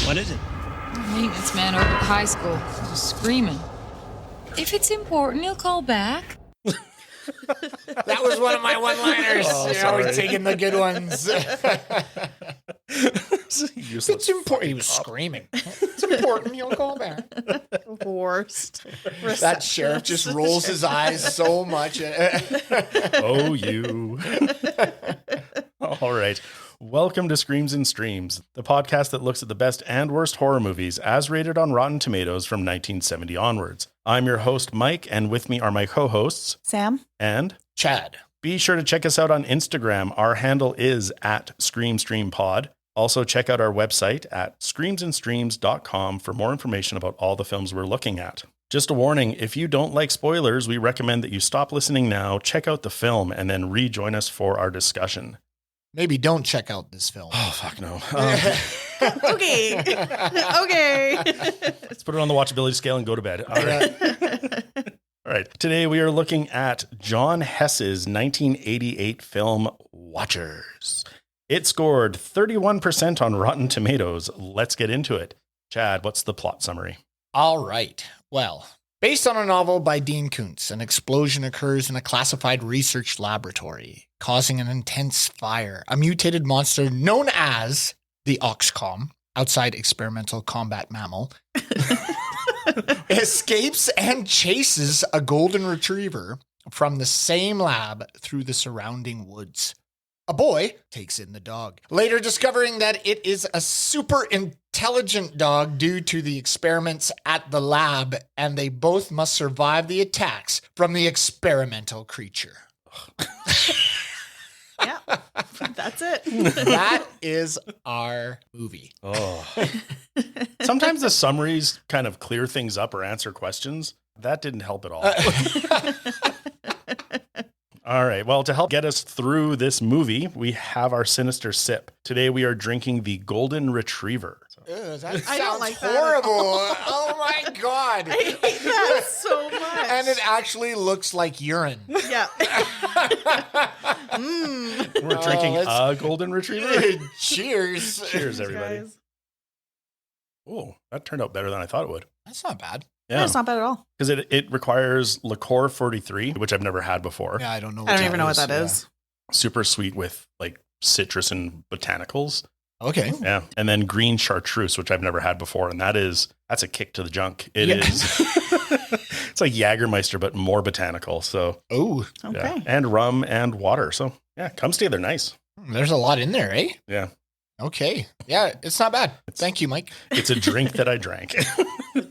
What is it? The maintenance man over at the high school was screaming. If it's important, he'll call back. That was one of my one-liners. He's taking the good ones. It's important. He was screaming. It's important. You'll call back. Worst. That sheriff just rolls his eyes so much. Oh, you. All right. Welcome to Screams and Streams, the podcast that looks at the best and worst horror movies as rated on Rotten Tomatoes from 1970 onwards. I'm your host, Mike, and with me are my co-hosts, Sam and Chad. Be sure to check us out on Instagram. Our handle is @ScreamStreamPod. Also, check out our website at screamsandstreams.com for more information about all the films we're looking at. Just a warning, if you don't like spoilers, we recommend that you stop listening now, check out the film, and then rejoin us for our discussion. Maybe don't check out this film. Oh, fuck no. Okay. Okay. Let's put it on the watchability scale and go to bed. All right. All right. Today we are looking at John Hess's 1988 film, Watchers. It scored 31% on Rotten Tomatoes. Let's get into it. Chad, what's the plot summary? All right. Well, based on a novel by Dean Koontz, an explosion occurs in a classified research laboratory, causing an intense fire. A mutated monster known as the Oxcom, outside experimental combat mammal, escapes and chases a golden retriever from the same lab through the surrounding woods. A boy takes in the dog, later discovering that it is a super intelligent dog due to the experiments at the lab, and they both must survive the attacks from the experimental creature. Yeah, that's it. That is our movie. Oh. Sometimes the summaries kind of clear things up or answer questions. That didn't help at all. All right. Well, to help get us through this movie, we have our sinister sip. Today we are drinking the Golden Retriever. That I don't sounds like that at horrible. all. Oh my God. I hate that so much. And it actually looks like urine. Yeah. We're drinking a Golden Retriever. Cheers. Cheers, everybody. Guys. Oh, that turned out better than I thought it would. That's not bad. Yeah, it's not bad at all. Because it requires liqueur 43, which I've never had before. Yeah, I don't know. I don't even know what that is. Super sweet with like citrus and botanicals. Okay. Yeah. And then green chartreuse, which I've never had before. And that's a kick to the junk. It is. It's like Jägermeister, but more botanical. So, Oh, Okay. yeah. And rum and water. So, yeah, comes together nice. there's a lot in there, eh? Yeah. Okay. Yeah, it's not bad. Thank you, Mike. It's a drink that I drank.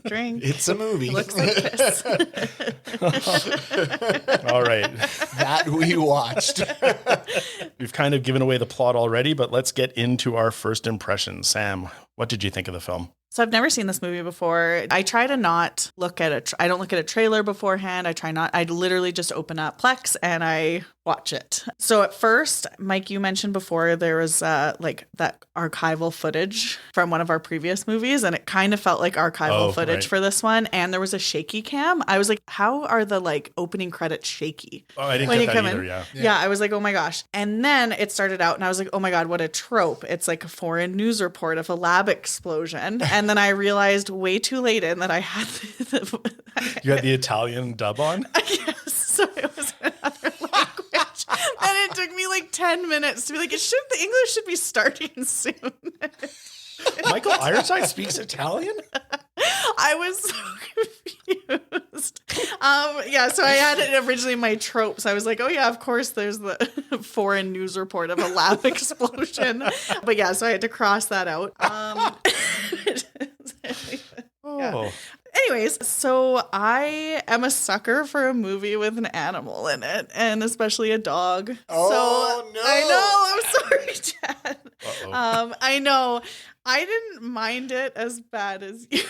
Drink. It's a movie. Looks like this. All right. That we watched. We've kind of given away the plot already, but let's get into our first impressions. Sam, what did you think of the film? So I've never seen this movie before. I try to not look at I don't look at a trailer beforehand. I literally just open up Plex and I watch it. So at first, Mike, you mentioned before there was like that archival footage from one of our previous movies, and it kind of felt like archival footage for this one. And there was a shaky cam. I was like, how are the like opening credits shaky? Oh, I didn't When get you that come either, in. yeah. I was like, oh my gosh. And then it started out and I was like, oh my God, what a trope. It's like a foreign news report of a lab explosion. And then I realized way too late in that I had You had the Italian dub on? yes, so it was another language. And it took me like 10 minutes to be like, the English should be starting soon. Michael Ironside speaks Italian? I was so confused. So I had it originally my tropes. I was like, oh yeah, of course there's the foreign news report of a lab explosion. But yeah, so I had to cross that out. Oh. Anyways, so I am a sucker for a movie with an animal in it, and especially a dog. Oh, no. I know. I'm sorry, Chad. Uh-oh. I know. I didn't mind it as bad as you.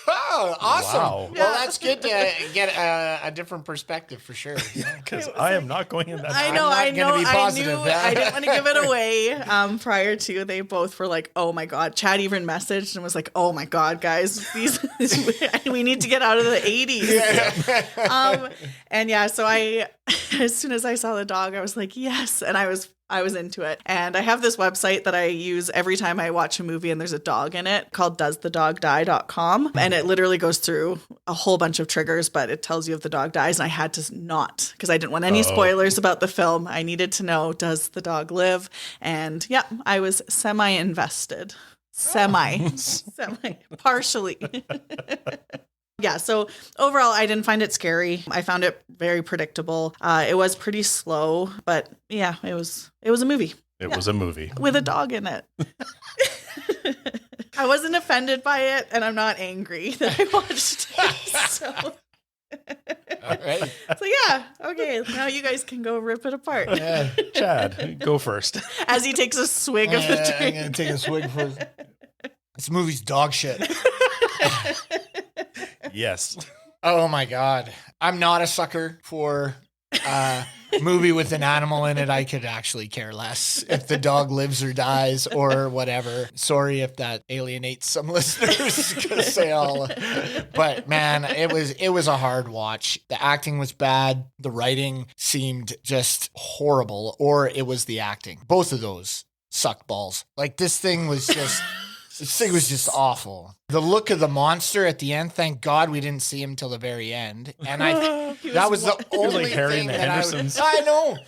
Oh, awesome. Wow. Well, that's good to get a different perspective for sure. Because I am not going in that. I I'm know, not I gonna know. be I positive. knew. I didn't want to give it away. Prior to, they both were like, "Oh my God!" Chad even messaged and was like, "Oh my God, guys, we need to get out of the '80s." And yeah, so as soon as I saw the dog, I was like, "Yes!" And I was I was into it. And I have this website that I use every time I watch a movie and there's a dog in it called doesthedogdie.com. And it literally goes through a whole bunch of triggers, but it tells you if the dog dies. And I had to not, because I didn't want any spoilers about the film. I needed to know, does the dog live? And yeah, I was semi-invested. Partially. Yeah, so overall, I didn't find it scary. I found it very predictable. It was pretty slow, but yeah, it was a movie. It was a movie. With a dog in it. I wasn't offended by it, and I'm not angry that I watched it. So. All right. So yeah, okay, now you guys can go rip it apart. Yeah. Chad, go first. As he takes a swig of the I'm drink. going to take a swig for this movie's dog shit. Yes. Oh my God. I'm not a sucker for a movie with an animal in it. I could actually care less if the dog lives or dies or whatever. Sorry if that alienates some listeners because they all, but man, it was a hard watch. The acting was bad. The writing seemed just horrible, or it was the acting. Both of those sucked balls. Like this thing was just awful. The look of the monster at the end, thank God we didn't see him till the very end. And that was the only like Harry thing and the that Hendersons. I know.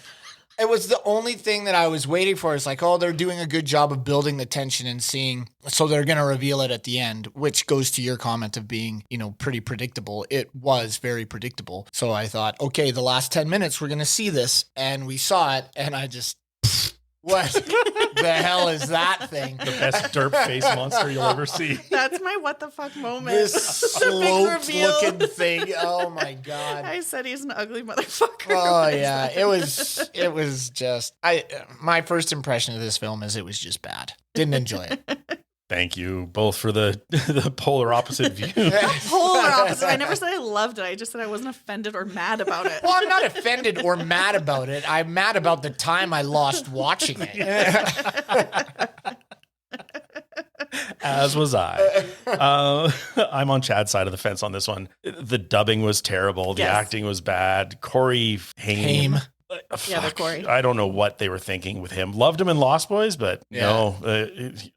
It was the only thing that I was waiting for. It's like, oh, they're doing a good job of building the tension and seeing, so they're going to reveal it at the end, which goes to your comment of being, pretty predictable. It was very predictable. So I thought, okay, the last 10 minutes, we're going to see this. And we saw it. And I just, what the hell is that thing? The best derp face monster you'll ever see. That's my what the fuck moment. This The big sloped reveal. looking thing. Oh my God. I said he's an ugly motherfucker. Oh yeah. It was just, my first impression of this film is it was just bad. Didn't enjoy it. Thank you both for the polar opposite view. Polar opposite. I never said I loved it. I just said I wasn't offended or mad about it. Well, I'm not offended or mad about it. I'm mad about the time I lost watching it. As was I. I'm on Chad's side of the fence on this one. The dubbing was terrible. The Yes. acting was bad. Corey Haim. Yeah, the Corey. I don't know what they were thinking with him. Loved him in Lost Boys, but no.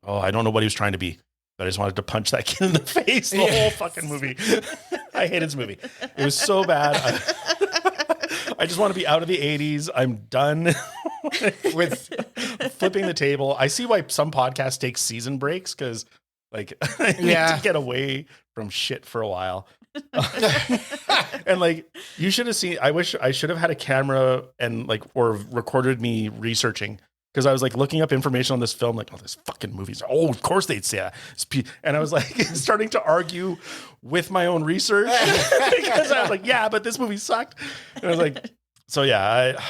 I don't know what he was trying to be. But I just wanted to punch that kid in the face the whole fucking movie. I hate his movie. It was so bad. I just want to be out of the 80s. I'm done with flipping the table. I see why some podcasts take season breaks because, I need to get away from shit for a while. And you should have seen. I wish I should have had a camera and or recorded me researching. Because I was looking up information on this film, this fucking movie's, of course they'd say that. And I was starting to argue with my own research because I was yeah, but this movie sucked. And I was so yeah,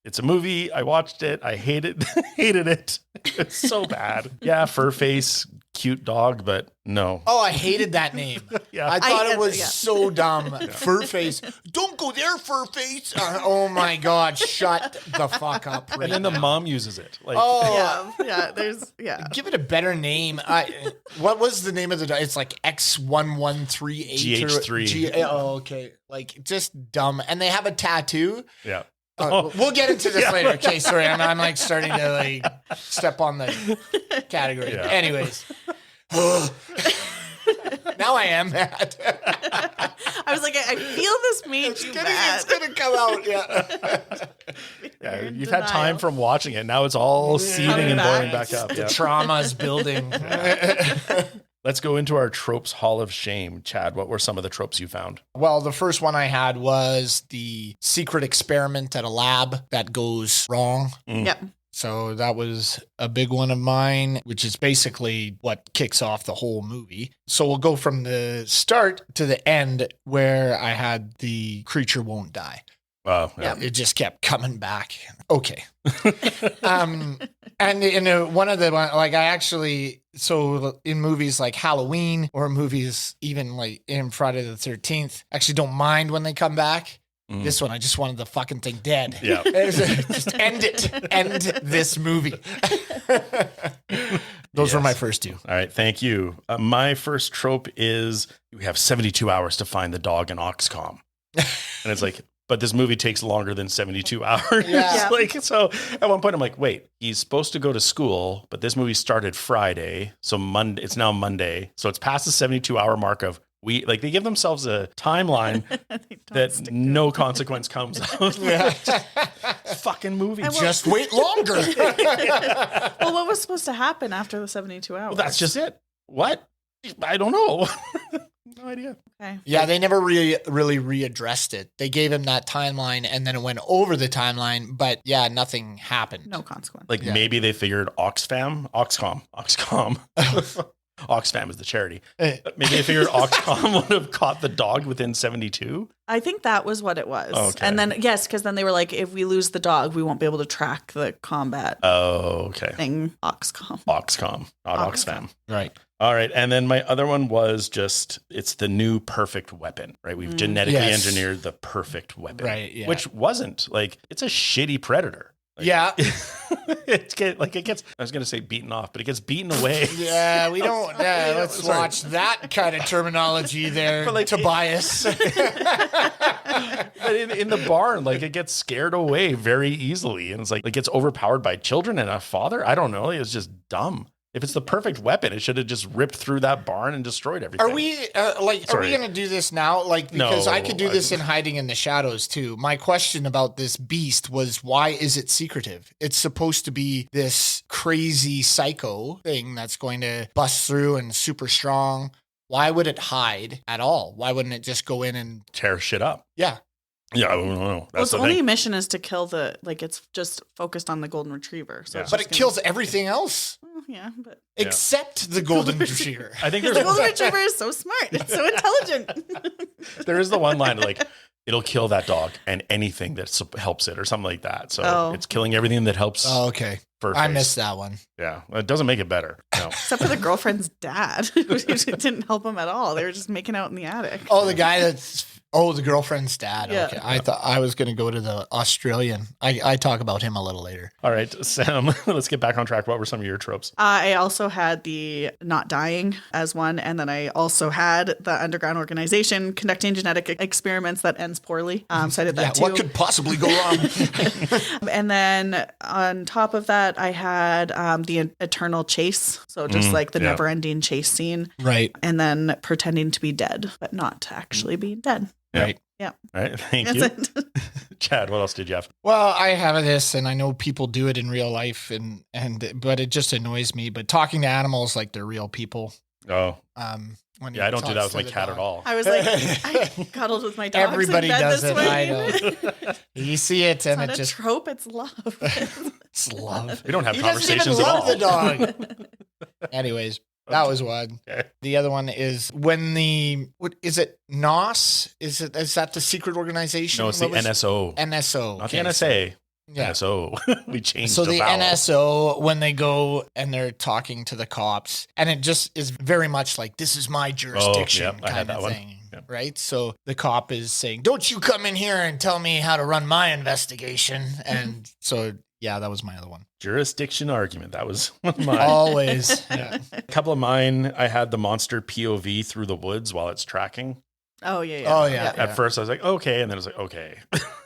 it's a movie. I watched it. I hated it. It's so bad. Yeah, Furface, cute dog, but no. Oh, I hated that name. Yeah. I thought it was so dumb. Furface. Don't go there, Furface. Oh my God. Shut the fuck up. Right And then the now. mom uses it. Give it a better name. What was the name of the dog? It's X1138 GH3. Oh, okay. Just dumb. And they have a tattoo. Yeah. We'll get into this later. Okay, sorry. I'm starting to step on the category. Yeah. Anyways. Now I am mad. I was I feel this made you mad. It's gonna come out. Yeah. Yeah, you've had time from watching it. Now it's all seething and boiling back up. The Yeah. trauma's building. Let's go into our tropes hall of shame. Chad, what were some of the tropes you found? Well, the first one I had was the secret experiment at a lab that goes wrong. Yep. So that was a big one of mine, which is basically what kicks off the whole movie. So we'll go from the start to the end where I had the creature won't die. Oh, yeah. It just kept coming back. Okay. And in one of the, I actually, so in movies like Halloween or movies even in Friday the 13th, actually don't mind when they come back. This one, I just wanted the fucking thing dead. Yeah. Just end it. End this movie. Those were my first two. All right. Thank you. My first trope is we have 72 hours to find the dog in Oxcom. And it's but this movie takes longer than 72 hours. Yeah. Like, so at one point I'm like, wait, he's supposed to go to school, but this movie started Friday. So Monday, it's now Monday. So it's past the 72-hour mark of they give themselves a timeline that no consequence comes of. Yeah. Fucking movie. Just wait longer. Well, what was supposed to happen after the 72 hours? Well, that's just it. What? I don't know. No idea. Okay. Yeah, they never really readdressed it. They gave him that timeline and then it went over the timeline, but yeah, nothing happened. No consequence. Like maybe they figured Oxfam. Oxfam is the charity. Maybe they figured Oxfam would have caught the dog within 72. I think that was what it was. Okay. And then, yes, because then they were like, if we lose the dog, we won't be able to track the combat Oh, okay. thing. Oxcom. Oxcom, not Oxfam. Right. All right. And then my other one was just, it's the new perfect weapon, right? We've genetically engineered the perfect weapon. Right, yeah. Which wasn't like, it's a shitty predator. Like, Yeah. it gets, I was going to say beaten off, but it gets beaten away. Yeah, we don't. Yeah, let's watch that kind of terminology there, But like- Tobias. But in the barn, like it gets scared away very easily. And it's like, it gets overpowered by children and a father. I don't know. It's just dumb. If it's the perfect weapon, it should have just ripped through that barn and destroyed everything. Are we going to do this now? Like, because I could do this in hiding in the shadows too. My question about this beast was, why is it secretive? It's supposed to be this crazy psycho thing that's going to bust through and super strong. Why would it hide at all? Why wouldn't it just go in and tear shit up? Yeah. Yeah, I don't know. Well, That's its the only thing. mission is to kill it's just focused on the golden retriever. So Yeah. it's But just it kills everything else Well, yeah, but except the golden retriever. I think the there's golden retriever is so smart. It's so intelligent. there is the one line like it'll kill that dog and anything that helps it or something like that. So it's killing everything that helps. Oh, okay. Furface. I missed that one. Yeah, it doesn't make it better. No. Except for the girlfriend's dad, who didn't help him at all. They were just making out in the attic. Oh, the guy the girlfriend's dad. Yeah. Okay. I thought I was going to go to the Australian. I talk about him a little later. All right, Sam, let's get back on track. What were some of your tropes? I also had the not dying as one, and then I also had the underground organization conducting genetic experiments that ends poorly. So I did that too. What could possibly go wrong? And then on top of that, I had the eternal chase. So just like the never-ending chase scene. Right. And then pretending to be dead, but not actually being dead. Yeah. Right. Yeah. All right, thank That's you. it. Chad, what else did you have? Well, I have this, and I know people do it in real life, but it just annoys me. But talking to animals like they're real people. Oh, When yeah, I don't do that talks with to my the cat dog. at all. I was like, I cuddled with my dogs Everybody in bed does this it. I morning. know. You see it, It's and not it a just trope, it's love. it's love. We don't have He doesn't conversations even at love all. the dog. Anyways, that was one. Okay. The other one is when what is it? NOS? Is that the secret organization? No, it's the NSO. NSO. Not the Okay, NSA. Yeah. NSO. We changed So the vowel. NSO, when they go and they're talking to the cops, and it just is very much like, this is my jurisdiction yep, I had kind that of one. thing, Yep. right? So the cop is saying, don't you come in here and tell me how to run my investigation. And so, yeah, that was my other one. Jurisdiction argument. That was one of mine. Always. Yeah. A couple of mine, I had the monster POV through the woods while it's tracking. Oh, yeah. Oh, yeah. At first, I was like, okay. And then I was like, okay,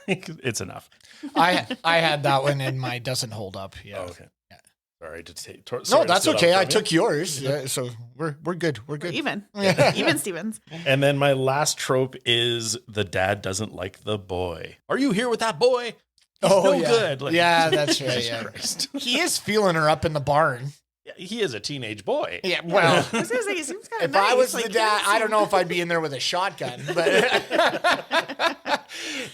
it's enough. I had that one in my doesn't hold up. Yeah. Oh, okay. Yeah. Sorry to take. No, that's okay. I took yours. Yeah, so we're good. We're We're good. even. Yeah. Even Stevens. And then my last trope is the dad doesn't like the boy. Are you here with that boy? He's no yeah. good. Like, Yeah, that's right. Jesus Yeah. Christ. He is feeling her up in the barn. Yeah, he is a teenage boy. Yeah, well, I was going to say, he seems kind of if nice. I was like, the dad, I don't know if I'd be in there with a shotgun, but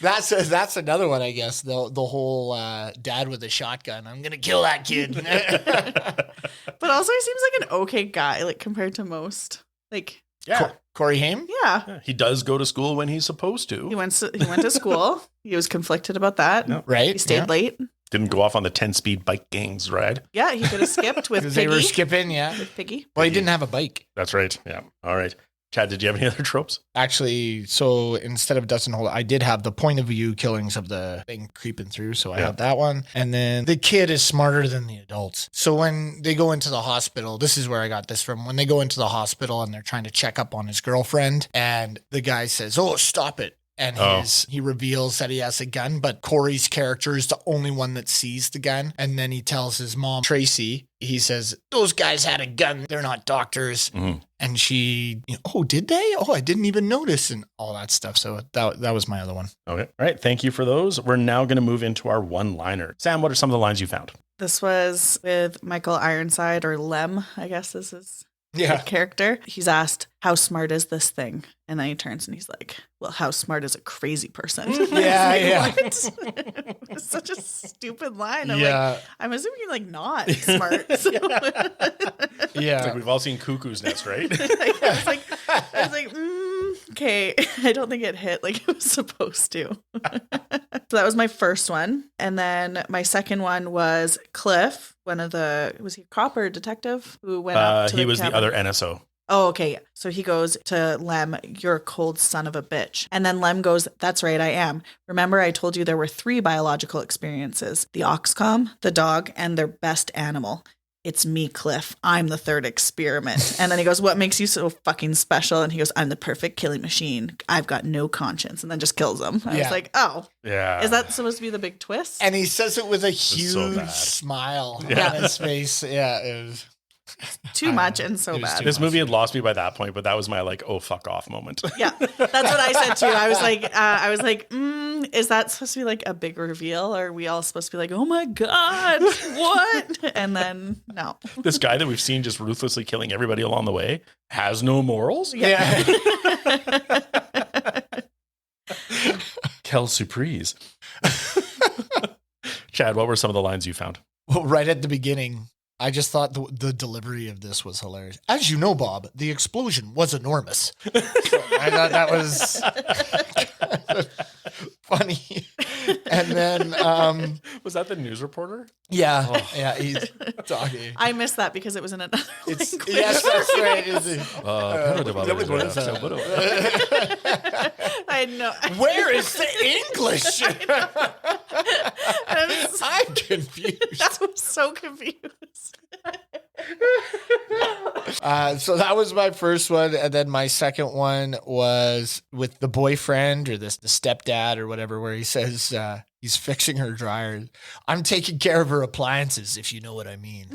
that's another one, I guess. The whole dad with a shotgun. I'm gonna kill that kid. But also, he seems like an okay guy, like compared to most. Like, Yeah. Corey Haim. yeah. Yeah, he does go to school when he's supposed to. He went to school. He was conflicted about that. Yep. Right. He stayed late. Didn't go off on the 10-speed bike gangs ride. Yeah, he could have skipped with Because they were Piggy. skipping. Yeah. With Piggy. Well, he didn't have a bike. That's right. Yeah. All right. Chad, did you have any other tropes? Actually, so instead of doesn't hold, I did have the point of view killings of the thing creeping through. So I Yeah. have that one. And then the kid is smarter than the adults. So when they go into the hospital, this is where I got this from. When they go into the hospital and they're trying to check up on his girlfriend, and the guy says, "Oh, stop it. And he reveals that he has a gun, but Corey's character is the only one that sees the gun. And then he tells his mom, Tracy, he says, those guys had a gun. They're not doctors. Mm-hmm. And she, oh, did they? Oh, I didn't even notice, and all that stuff. So that was my other one. Okay. All right. Thank you for those. We're now going to move into our one-liner. Sam, what are some of the lines you found? This was with Michael Ironside, or Lem, I guess is his character. He's asked, how smart is this thing? And then he turns and he's like, well, how smart is a crazy person? Yeah. It's such a stupid line. I'm assuming you're like not smart. So. Yeah. It's like we've all seen Cuckoo's Nest, right? I was like, okay. I don't think it hit like it was supposed to. So that was my first one. And then my second one was Cliff, was he a cop or a detective who went up to he was cabin? The other NSO. Oh, okay. So he goes to Lem, you're a cold son of a bitch. And then Lem goes, that's right, I am. Remember, I told you there were 3 biological experiences, the Oxcom, the dog, and their best animal. It's me, Cliff. I'm the 3rd experiment. And then he goes, what makes you so fucking special? And he goes, I'm the perfect killing machine. I've got no conscience. And then just kills him. I was like, oh. Yeah. Is that supposed to be the big twist? And he says it with a huge so smile on his face. Yeah, it was... Too much and so bad. This movie had lost me by that point, but that was my like, oh, fuck off moment. Yeah, that's what I said too. I was like, is that supposed to be like a big reveal? Or are we all supposed to be like, oh my God, what? And then no. This guy that we've seen just ruthlessly killing everybody along the way has no morals? Yeah. Quelle surprise. Chad, what were some of the lines you found? Well, right at the beginning, I just thought the delivery of this was hilarious. As you know, Bob, the explosion was enormous. So I thought that was funny. And then... was that the news reporter? Yeah. Oh. Yeah, he's talking. I missed that because it was in another language. Yes, that's right. I know. Where is the English? I'm confused. I was so confused. So that was my first one, and then my second one was with the boyfriend or the stepdad or whatever, where he says he's fixing her dryer. I'm taking care of her appliances, if you know what I mean.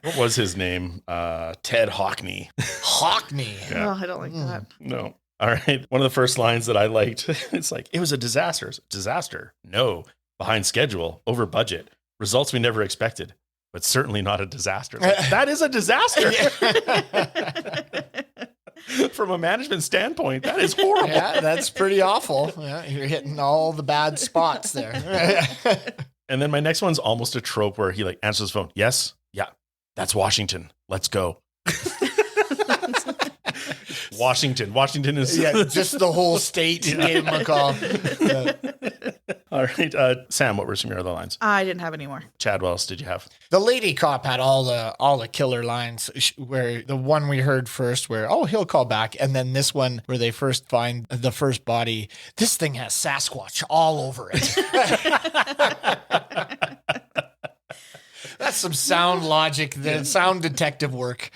What was his name? Ted Hockney. Hockney. Yeah. Oh, I don't like that. No. All right. One of the first lines that I liked, it's like, it was a disaster. Disaster. No. Behind schedule. Over budget. Results we never expected. But certainly not a disaster. Like, that is a disaster. From a management standpoint, that is horrible. Yeah, that's pretty awful. Yeah, you're hitting all the bad spots there. And then my next one's almost a trope where he like answers his phone. Yes. Yeah. That's Washington. Let's go. Washington is just the whole state gave him a call. Yeah. All right, Sam, what were some of your other lines? I didn't have any more. Chad, what else did you have? The lady cop had all the killer lines. Where the one we heard first, where he'll call back, and then this one where they first find the first body. This thing has Sasquatch all over it. That's some sound logic, the sound detective work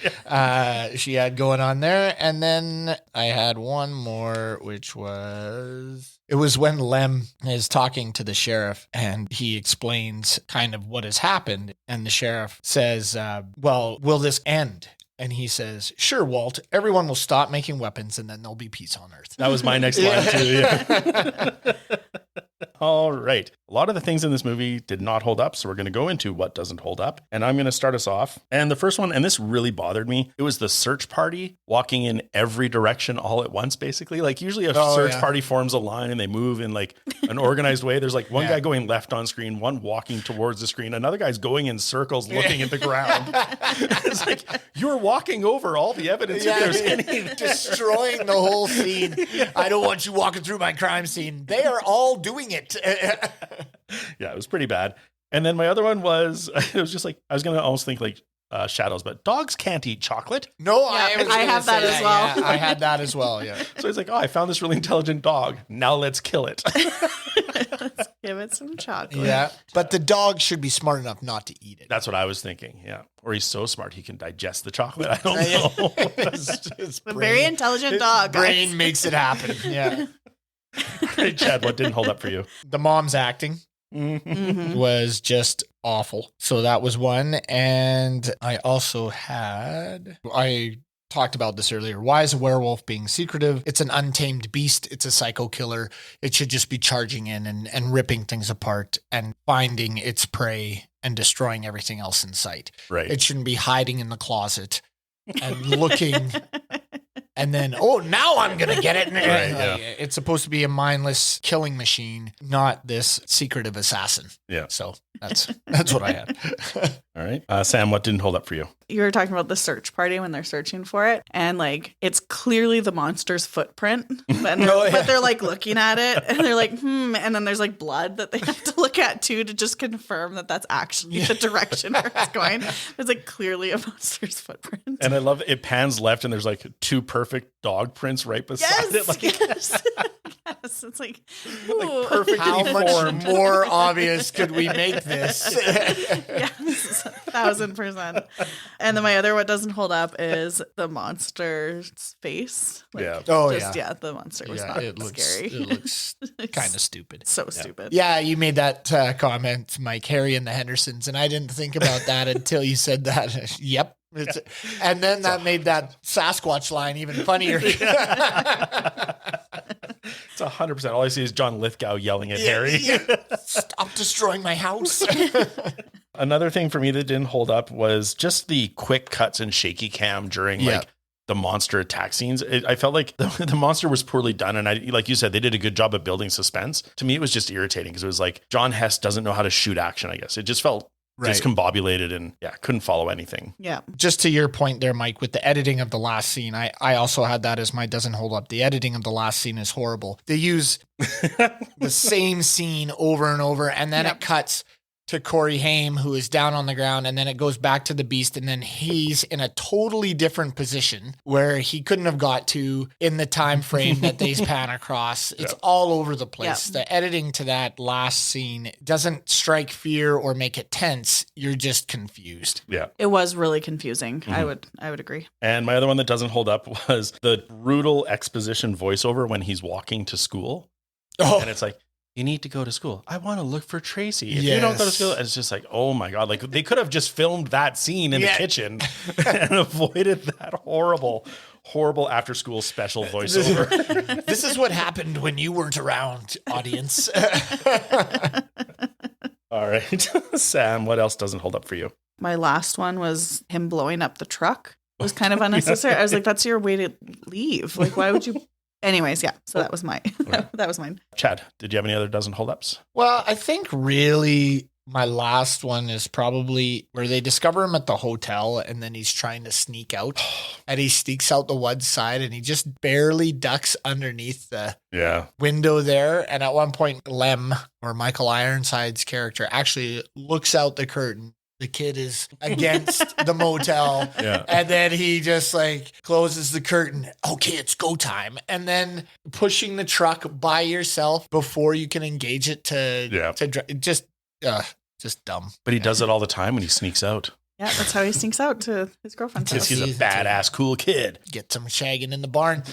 she had going on there. And then I had one more, which was... It was when Lem is talking to the sheriff and he explains kind of what has happened. And the sheriff says, well, will this end? And he says, sure, Walt, everyone will stop making weapons and then there'll be peace on Earth. That was my next line too. Yeah. All right. A lot of the things in this movie did not hold up. So we're going to go into what doesn't hold up. And I'm going to start us off. And the first one, and this really bothered me, it was the search party walking in every direction all at once, basically. Like usually a search party forms a line and they move in like an organized way. There's like one guy going left on screen, one walking towards the screen. Another guy's going in circles looking at the ground. It's like, you're walking over all the evidence. If there's any destroying the whole scene. I don't want you walking through my crime scene. They are all doing it. Yeah, it was pretty bad. And then my other one was, it was just like, I was going to almost think like, shadows, but dogs can't eat chocolate. No, Yeah, I was I gonna have that say as well. Yeah, I had that as well. Yeah. So he's like, oh, I found this really intelligent dog. Now let's kill it. Let's give it some chocolate. Yeah. But the dog should be smart enough not to eat it. That's what I was thinking. Yeah. Or he's so smart he can digest the chocolate. I don't know. His A very intelligent dog. guys. brain makes it happen. Yeah. Hey, Chad, what didn't hold up for you? The mom's acting Mhm. was just awful. So that was one. And I also I talked about this earlier. Why is a werewolf being secretive? It's an untamed beast. It's a psycho killer. It should just be charging in and ripping things apart and finding its prey and destroying everything else in sight. Right. It shouldn't be hiding in the closet and looking and then, oh, now I'm going to get it. Right, yeah. It's supposed to be a mindless killing machine, not this secretive assassin. Yeah. So that's what I had. All right. Sam, what didn't hold up for you? You were talking about the search party when they're searching for it, and like it's clearly the monster's footprint, but they're like looking at it and they're like, and then there's like blood that they have to look at too to just confirm that that's actually the direction where it's going. It's like clearly a monster's footprint. And I love it pans left and there's like two perfect dog prints right beside it. Like, yes. Yes, it's like, ooh. perfect How much formed. more obvious could we make this? Yes, 1,000%. And then my other what doesn't hold up is the monster's face. Like, Yeah. Oh, yeah, the monster was not it looks, scary. It looks kind of stupid. So stupid. Yeah, you made that comment, Mike, Harry and the Hendersons, and I didn't think about that until you said that. Yep. And then that made that Sasquatch line even funnier. It's 100%. All I see is John Lithgow yelling at Harry. Stop destroying my house. Another thing for me that didn't hold up was just the quick cuts and shaky cam during like the monster attack scenes. I felt like the monster was poorly done. And like you said, they did a good job of building suspense. To me, it was just irritating because it was like John Hess doesn't know how to shoot action, I guess. It just felt discombobulated and couldn't follow anything. Yeah. Just to your point there, Mike, with the editing of the last scene, I also had that as my doesn't hold up. The editing of the last scene is horrible. They use the same scene over and over, and then it cuts to Corey Haim, who is down on the ground, and then it goes back to the beast, and then he's in a totally different position where he couldn't have got to in the time frame that they pan across. It's all over the place. The editing to that last scene doesn't strike fear or make it tense. You're just confused. Yeah. It was really confusing. I would agree. And my other one that doesn't hold up was the brutal exposition voiceover when he's walking to school. Oh. And it's like, you need to go to school. I want to look for Tracy. If you don't go to school, it's just like, oh my God. Like they could have just filmed that scene in the kitchen and avoided that horrible after school special voiceover. This is what happened when you weren't around, audience. All right. Sam, what else doesn't hold up for you? My last one was him blowing up the truck. It was kind of unnecessary. I was like, that's your way to leave. Like, why would you? Anyways, yeah. So that was that was mine. Chad, did you have any other doesn't hold ups? Well, I think really my last one is probably where they discover him at the hotel and then he's trying to sneak out and he sneaks out the one side and he just barely ducks underneath the window there. And at one point, Lem, or Michael Ironside's character, actually looks out the curtain. The kid is against the motel. And then he just like closes the curtain. Okay, it's go time. And then pushing the truck by yourself before you can engage it just dumb. But he does it all the time when he sneaks out. Yeah, that's how he sneaks out to his girlfriend's Because house. he's a badass, cool kid. Get some shagging in the barn.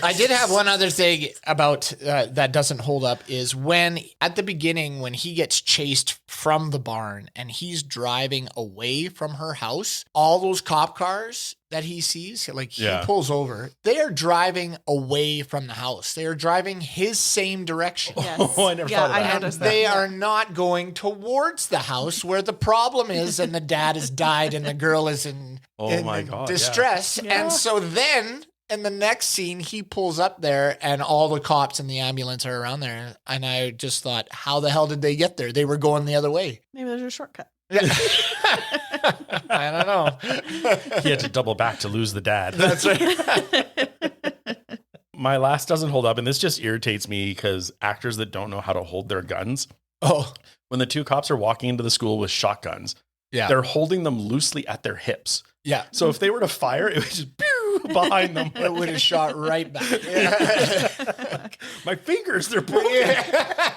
I did have one other thing about that doesn't hold up is when at the beginning, when he gets chased from the barn and he's driving away from her house, all those cop cars that he sees, like he pulls over, they are driving away from the house. They are driving his same direction. Yes. Oh, I never thought of that. I noticed that. They are not going towards the house where the problem is, and the dad has died and the girl is in distress. Yeah. And so then in the next scene, he pulls up there and all the cops and the ambulance are around there. And I just thought, how the hell did they get there? They were going the other way. Maybe there's a shortcut. I don't know. He had to double back to lose the dad. That's right. My last doesn't hold up, and this just irritates me because actors that don't know how to hold their guns. Oh, When the two cops are walking into the school with shotguns, Yeah. they're holding them loosely at their hips. Yeah. So if they were to fire, it would just pew behind them. It would have shot right back. Yeah. My fingers, they're broken. Yeah.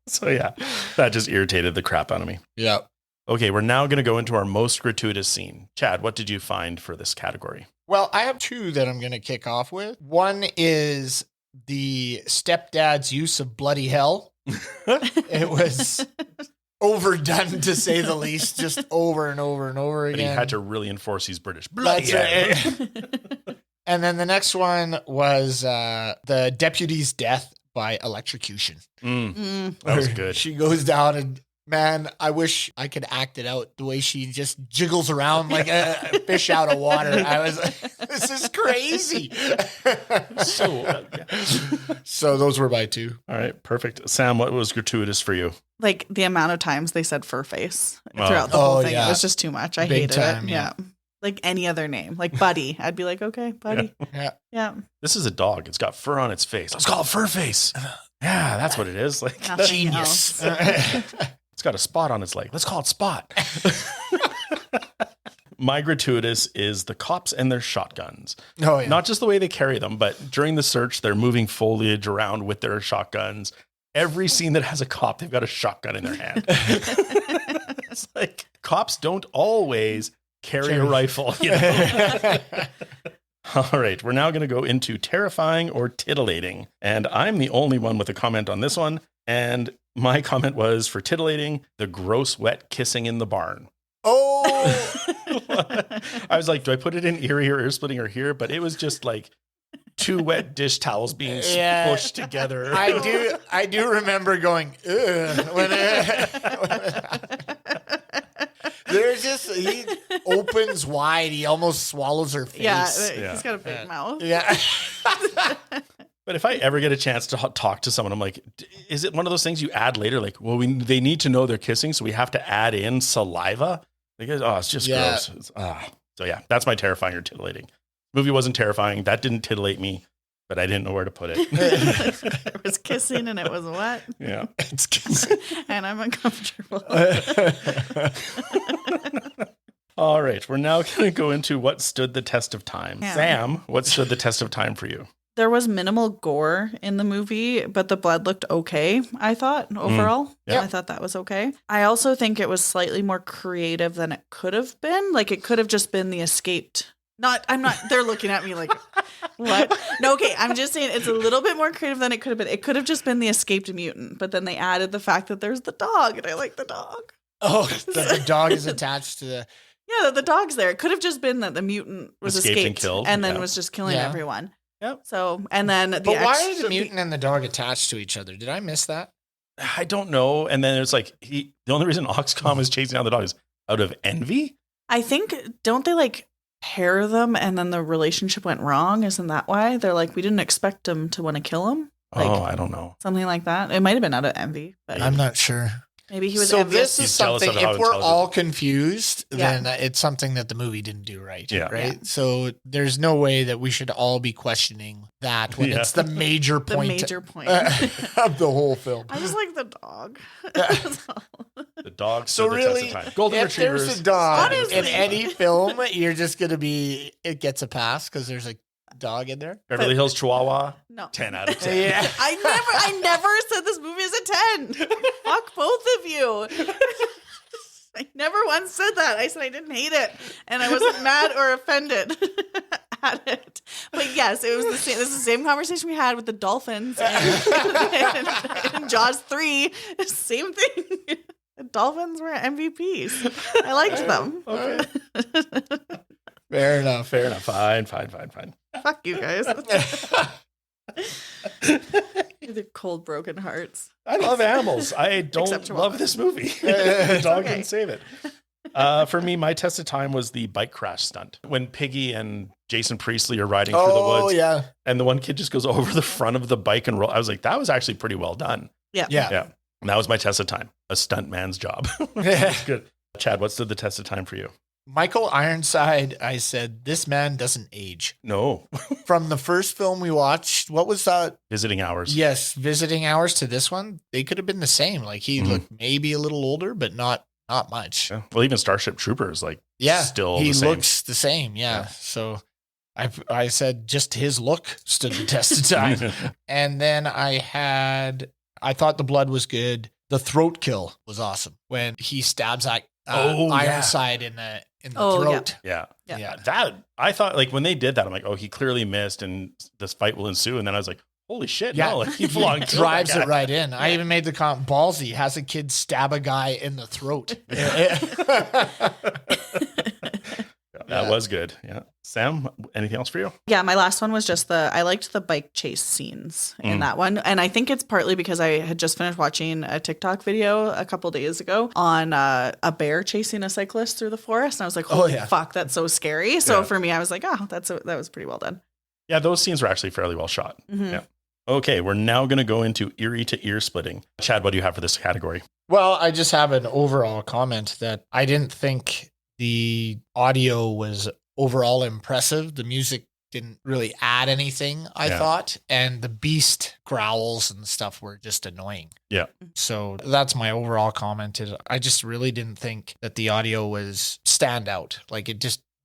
So yeah, that just irritated the crap out of me. Yeah. Okay, we're now going to go into our most gratuitous scene. Chad, what did you find for this category? Well, I have two that I'm going to kick off with. One is the stepdad's use of bloody hell. It was overdone, to say the least, just over and over and over But again. he had to really enforce his British blood. That's right. And then the next one was the deputy's death by electrocution. That was good. She goes down and, man, I wish I could act it out the way she just jiggles around like a fish out of water. I was like, this is crazy. So those were my two. All right, perfect. Sam, what was gratuitous for you? Like the amount of times they said Furface throughout the whole thing. yeah. It was just too much. I Big hated time, it. yeah. Yeah. Like any other name, like Buddy. I'd be like, okay, Buddy. Yeah. Yeah. This is a dog. It's got fur on its face. Let's call it Furface. Yeah, that's what it is. Like Nothing Genius. else. it's got a spot on its leg. Let's call it Spot. My gratuitous is the cops and their shotguns. Oh, yeah. Not just the way they carry them, but during the search, they're moving foliage around with their shotguns. Every scene that has a cop, they've got a shotgun in their hand. It's like cops don't always carry a rifle. You know? All right, we're now going to go into terrifying or titillating. And I'm the only one with a comment on this one. And my comment was for titillating, the gross wet kissing in the barn. Oh, I was like, do I put it in ear splitting or here? But it was just like two wet dish towels being pushed together. I do remember going, ugh, when there's just, he opens wide. He almost swallows her face. Yeah. He's got a big mouth. Yeah. But if I ever get a chance to talk to someone, I'm like, is it one of those things you add later? Like, well, they need to know they're kissing, so we have to add in saliva. Because, it's just gross. So yeah, that's my terrifying or titillating. Movie wasn't terrifying. That didn't titillate me, but I didn't know where to put it. There was kissing and it was wet. Yeah. It's kissing. And I'm uncomfortable. All right. We're now going to go into what stood the test of time. Yeah. Sam, what stood the test of time for you? There was minimal gore in the movie, but the blood looked okay, I thought, overall. Yeah. I thought that was okay. I also think it was slightly more creative than it could have been. Like, it could have just been the escaped. They're looking at me like, what? No, okay, I'm just saying it's a little bit more creative than it could have been. It could have just been the escaped mutant, but then they added the fact that there's the dog, and I like the dog. Oh, that the dog is attached to the. Yeah, the dog's there. It could have just been that the mutant was Escaped escaped and killed, and then yeah. was just killing Yeah. everyone. Yep. So, and then the But why are the mutant and the dog attached to each other? Did I miss that? I don't know. And then it's like, the only reason Oxcom is chasing down the dog is out of envy. I think, don't they like pair them and then the relationship went wrong? Isn't that why? They're like, we didn't expect him to want to kill him. Like, I don't know. something like that. It might have been out of envy, but I'm not sure. maybe he was So envious. this is He's jealous something, of how if we're intelligent- all confused, Yeah. then it's something that the movie didn't do right. Yeah. Right. Yeah. So there's no way that we should all be questioning that when Yeah. it's the major the point major point. of the whole film. I just like the dog. The dog So stood the test really, of time. Golden if there's retrievers. a dog Honestly. in any film, you're just going to be, it gets a pass because there's a dog in there. Beverly Hills Chihuahua. No. 10 out of 10. Yeah. I never said this movie is a 10. Fuck both of you. I never once said that. I said I didn't hate it, and I wasn't mad or offended at it. But yes, it was the same. This is the same conversation we had with the dolphins and Jaws 3. Same thing. The dolphins were MVPs. I liked them. Okay. Fair enough. Fair enough. Fine. Fuck you guys. The cold, broken hearts. I love animals. I Except don't Chihuahua. love this movie. The dog Okay. didn't save it. For me, my test of time was the bike crash stunt. When Piggy and Jason Priestley are riding through the woods, yeah. and the one kid just goes over the front of the bike and roll. I was like, that was actually pretty well done. Yeah. Yeah. And that was my test of time. A stunt man's job. That's good. Chad, what stood the test of time for you? Michael Ironside, I said, this man doesn't age. No. From the first film we watched, what was that? Visiting hours. Yes, Visiting Hours to this one, they could have been the same. Like he looked maybe a little older, but not much. Yeah. Well, even Starship Troopers, like, still he the same. looks the same. Yeah. So I said just his look stood the test of time. And then I thought the blood was good. The throat kill was awesome when he stabs Ironside in the throat. Yeah. That, I thought, like, when they did that, I'm like, oh, he clearly missed and this fight will ensue. And then I was like, holy shit, no, like, he drives it right in. I even made the comment, ballsy, has a kid stab a guy in the throat. That was good. Yeah. Sam, anything else for you? Yeah, my last one was just I liked the bike chase scenes in that one. And I think it's partly because I had just finished watching a TikTok video a couple days ago on a bear chasing a cyclist through the forest. And I was like, holy fuck, that's so scary. So for me, I was like, that was pretty well done. Yeah, those scenes were actually fairly well shot. Mm-hmm. Yeah. Okay, we're now going to go into eerie to ear splitting. Chad, what do you have for this category? Well, I just have an overall comment that I didn't think the audio was overall impressive. The music didn't really add anything, I thought. And the beast growls and stuff were just annoying. Yeah. So that's my overall comment. I just really didn't think that the audio was standout. Like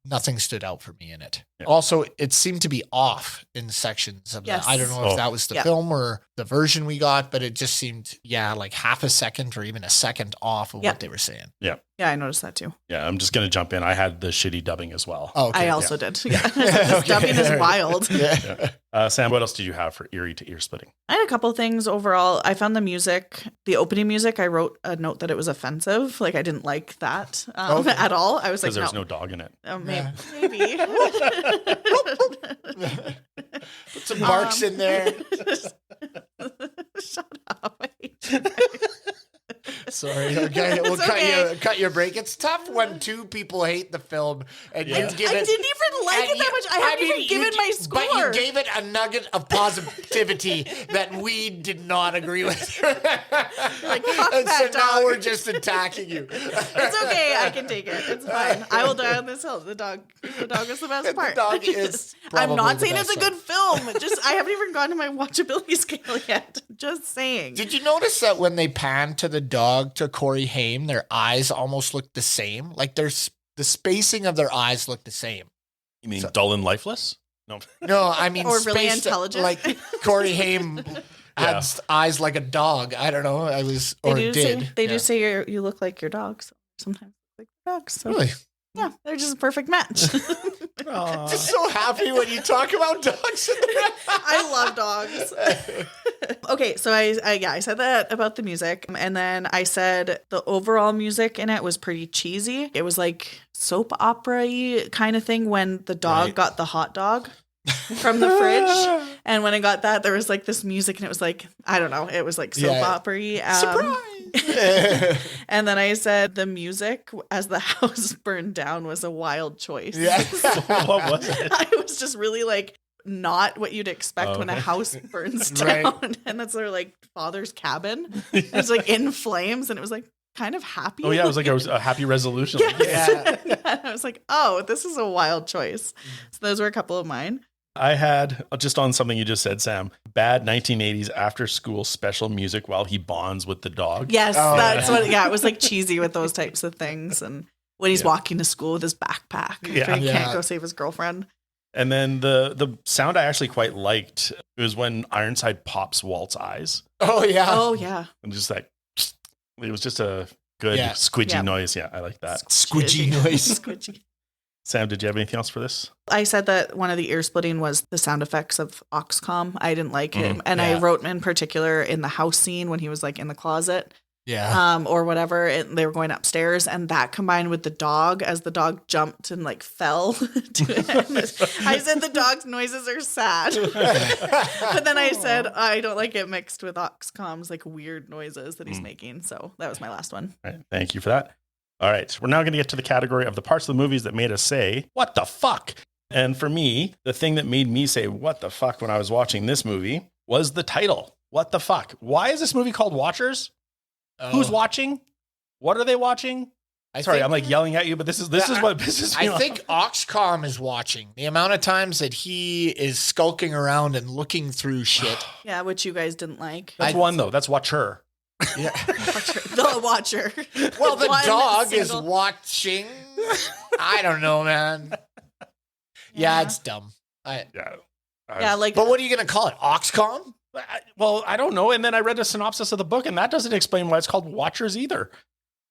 nothing stood out for me in it. Yeah. Also, it seemed to be off in sections of that. I don't know if that was the film or the version we got, but it just seemed, like half a second or even a second off of what they were saying. Yeah. Yeah, I noticed that too. Yeah, I'm just going to jump in. I had the shitty dubbing as well. Oh, okay. I also did. Yeah. This dubbing is wild. Sam, what else did you have for eerie to ear splitting? I had a couple things overall. I found the opening music, I wrote a note that it was offensive. Like I didn't like that at all. I was like, there's no dog in it. Maybe. Put some barks in there. Shut up. Sorry, okay, we'll cut your break. It's tough when two people hate the film and you give it. I didn't even like it that much. I haven't even given my score. But you gave it a nugget of positivity that we did not agree with. Like, fuck and that so dog. now we're just attacking you. It's okay. I can take it. It's fine. I will die on this hill. The dog is the best part. The dog is. I'm not saying it's a good film. I haven't even gone to my watchability scale yet. Just saying. Did you notice that when they panned to the dog to Corey Haim, their eyes almost looked the same? Like the spacing of their eyes looked the same. You mean dull and lifeless? No, I mean or really intelligent. Like Corey Haim had eyes like a dog. I don't know. They do say you look like your dog. So sometimes like dogs. So. Really? Yeah, they're just a perfect match. Just so happy when you talk about dogs. I love dogs. Okay, so I said that about the music, and then I said the overall music in it was pretty cheesy. It was like soap opera-y kind of thing when the dog got the hot dog from the fridge, and when I got that, there was like this music, and it was like, I don't know, it was like soap opera-y. Surprise! And then I said the music as the house burned down was a wild choice. Yeah. What was it? I was just really like not what you'd expect when a house burns down. And that's their like father's cabin. It's like in flames, and it was like kind of happy. Oh yeah, it was like a happy resolution. Yeah. And I was like, oh, this is a wild choice. So those were a couple of mine. I had, just on something you just said, Sam, bad 1980s after school special music while he bonds with the dog. Yes, that's what, it was like cheesy with those types of things. And when he's walking to school with his backpack, he can't go save his girlfriend. And then the sound I actually quite liked was when Ironside pops Walt's eyes. Oh, yeah. Oh, yeah. And just like, it was just a good squidgy noise. Yeah, I like that. Squidgy noise. Squidgy. Sam, did you have anything else for this? I said that one of the ear splitting was the sound effects of Oxcom. I didn't like him. And I wrote in particular in the house scene when he was like in the closet. Yeah. Or whatever. They were going upstairs, and that combined with the dog as the dog jumped and like fell to him. I said the dog's noises are sad. But then I said I don't like it mixed with Oxcom's like weird noises that he's making. So that was my last one. All right, thank you for that. All right, we're now going to get to the category of the parts of the movies that made us say, what the fuck? And for me, the thing that made me say, what the fuck, when I was watching this movie was the title. What the fuck? Why is this movie called Watchers? Who's watching? What are they watching? I'm like yelling at you, but this is what pisses me off. I think Oxcom is watching. The amount of times that he is skulking around and looking through shit. Yeah, which you guys didn't like. That's one though. That's Watcher. Yeah. The Watcher. Well, the One dog is single- watching. I don't know, man. Yeah, it's dumb. Yeah, like But what are you going to call it? Oxcom? Well, I don't know. And then I read a synopsis of the book, and that doesn't explain why it's called Watchers either.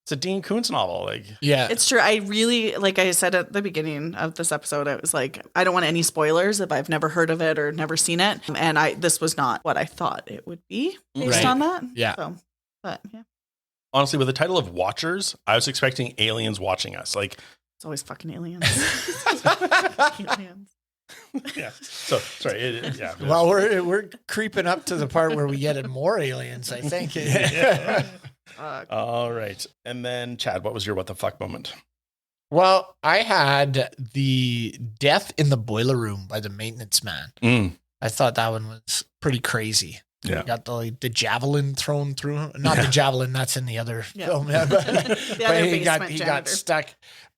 It's a Dean Koontz novel. Like, Yeah. it's true. I really, like I said at the beginning of this episode, I was like, I don't want any spoilers if I've never heard of it or never seen it. And this was not what I thought it would be based Right. on that. Yeah. So, but yeah, honestly, with the title of Watchers, I was expecting aliens watching us. Like, it's always fucking aliens. Aliens. yeah. So sorry. Yeah. Well, we're creeping up to the part where we get more aliens, I think. All right. And then, Chad, what was your what the fuck moment? Well, I had the death in the boiler room by the maintenance man. I thought that one was pretty crazy. Yeah. You got the javelin thrown through him. Not the javelin, that's in the other Yeah. film. Yeah, but The other he got basement stuck.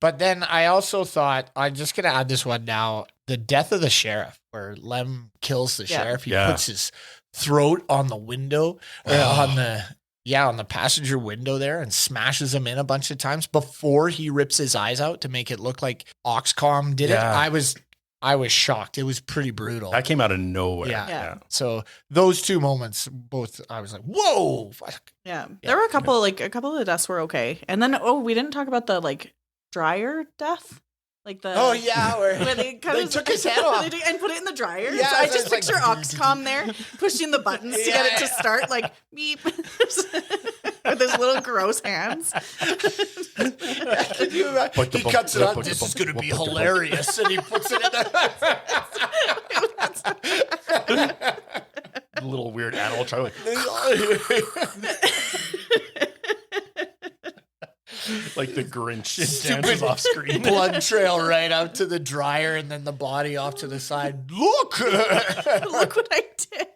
But then I also thought, I'm just going to add this one now. The death of the sheriff, where Lem kills the Yeah. sheriff. He Yeah. puts his throat on the window, or on the passenger window there, and smashes him in a bunch of times before he rips his eyes out to make it look like Oxcom did Yeah. it. I was shocked. It was pretty brutal. That came out of nowhere. Yeah. So those two moments, both, I was like, whoa. Fuck. Yeah. There were a couple of the deaths were okay. And then, we didn't talk about the like dryer death. Like the Oh, yeah. where they, They took his head off. and put it in the dryer. Yeah, so I so just it's like- picture Oxcom there pushing the buttons to get it to start, like beep, with his little gross hands. Can you imagine? He cuts it on. This is going to be hilarious. And he puts it in the. A little weird animal try. Like the Grinch dances off screen. Blood trail right out to the dryer and then the body off to the side. Look! Look what I did.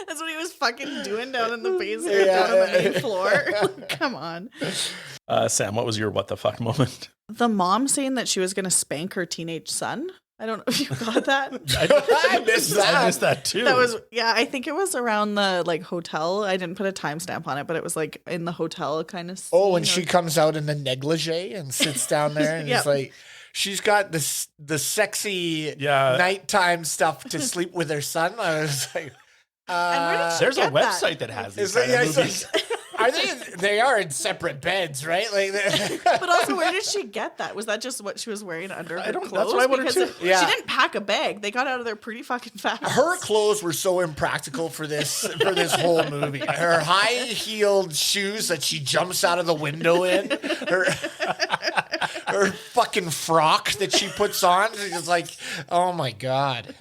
That's what he was fucking doing down in the basement, down on the main floor. Come on. Sam, what was your what the fuck moment? The mom saying that she was going to spank her teenage son. I don't know if you got that. I missed that. I missed that too. That was, yeah, I think it was around the like hotel. I didn't put a timestamp on it, but it was like in the hotel kind of scene. Oh, and she comes out in the negligee and sits down there and Yep. it's like, she's got the sexy nighttime stuff to sleep with her son. I was like, And where did she there's a get that? website that has these Is that- kind of yeah, movies. are they are in separate beds, right? Like, But also, where did she get that? Was that just what she was wearing under her don't- clothes? that's what I wondered Because too. if- Yeah. she didn't pack a bag. They got out of there pretty fucking fast. her clothes were so impractical for this whole movie. Her high-heeled shoes that she jumps out of the window in, her fucking frock that she puts on. It's like, oh my god.